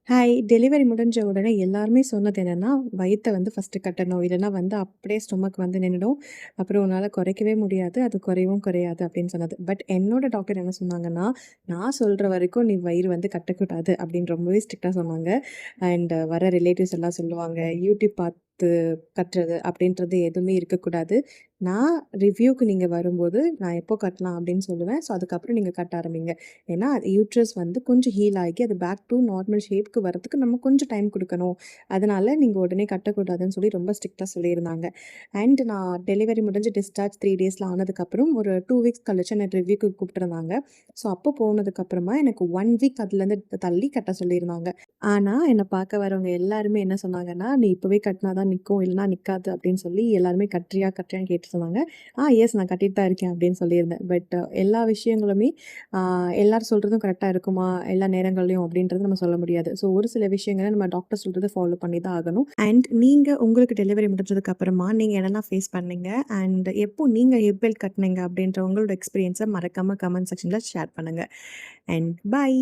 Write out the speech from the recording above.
Hi. Delivery முடிஞ்ச உடனே எல்லாருமே சொன்னது என்னன்னா, வயித்த வந்து ஃபர்ஸ்ட்டு கட்டணும். இல்லன்னா வந்து அப்படியே ஸ்டொமக் வந்து நின்னுடும். அப்புறம் உன்னால குறைக்கவே முடியாது. அது குறையவும் குறையாது அப்படின்னு சொன்னது. பட் என்னோட டாக்டர் என்ன சொன்னாங்கன்னா, நான் சொல்ற வரைக்கும் நீ வயிறு வந்து கட்டக்கூடாது அப்படின்னு ரொம்பவே ஸ்ட்ரிக்ட்டா சொன்னாங்க. அண்ட் வர ரிலேட்டிவ்ஸ் எல்லாம் சொல்லுவாங்க, யூடியூப் பார்த்து கட்டுறது அப்படின்றது எதுவுமே இருக்கக்கூடாது. நான் ரிவ்யூக்கு நீங்க வரும்போது, நான் எப்போ கட்டலாம் அப்படின்னு சொல்லுவேன். ஸோ அதுக்கப்புறம் நீங்க கட்ட ஆரம்பிங்க. ஏன்னா, யூட்ரஸ் வந்து கொஞ்சம் ஹீல் ஆகி அது பேக் டூ நார்மல் ஷேப்க்கு வரதுக்கு நம்ம கொஞ்சம் டைம் குடுக்கணும். அதனால நீங்க உடனே கட்டக்கூடாதுன்னு சொல்லி ரொம்ப ஸ்ட்ரிக்ட்டா சொல்லியிருந்தாங்க. அண்ட் நான் டெலிவரி முடிஞ்சு டிஸ்சார்ஜ் 3 டேஸ்ல ஆனதுக்கப்புறம் ஒரு 2 வீக்ஸ் கழிச்சு என்ன ரிவ்யூக்கு கூப்பிட்டுருந்தாங்க. ஸோ அப்போ போனதுக்கப்புறமா எனக்கு 1 வீக் அதுலேருந்து தள்ளி கட்ட சொல்லியிருந்தாங்க. ஆனா, என்ன பார்க்க வரவங்க எல்லாருமே என்ன சொன்னாங்கன்னா, "நீ இப்பவே கட்டினா தான் நிக்கும். இல்லன்னா நிக்காது." அப்படின்னு சொல்லி எல்லாருமே கட்டுறியா? கட்டுறியான்னு கேட்டு சொன்னாங்க. எஸ் நான் கட்டிட்டு தான் இருக்கேன் அப்படின்னு சொல்லியிருந்தேன். பட் எல்லா விஷயங்களுமே ஆ எல்லாரும் சொல்றதும் கரெக்ட்டா இருக்குமா? எல்லா நேரங்கள்லயும் அப்படின்றது நம்ம சொல்ல முடியாது. ஸோ ஒரு சில விஷயங்கள நம்ம டாக்டர் சொல்றத ஃபாலோ பண்ணி தான் ஆகணும். அண்ட் நீங்க உங்களுக்கு டெலிவரி முடிஞ்சதுக்கு அப்புறமா நீங்க என்னலாம் ஃபேஸ் பண்ணீங்க? அண்ட் எப்போ நீங்க ஹிப் பெல்ட் கட்டுனீங்க? அப்படின்ற உங்களோட எக்ஸ்பீரியன்ஸ மறக்காம கமெண்ட் செக்ஷன்ல ஷேர் பண்ணுங்க. அண்ட் பாய்.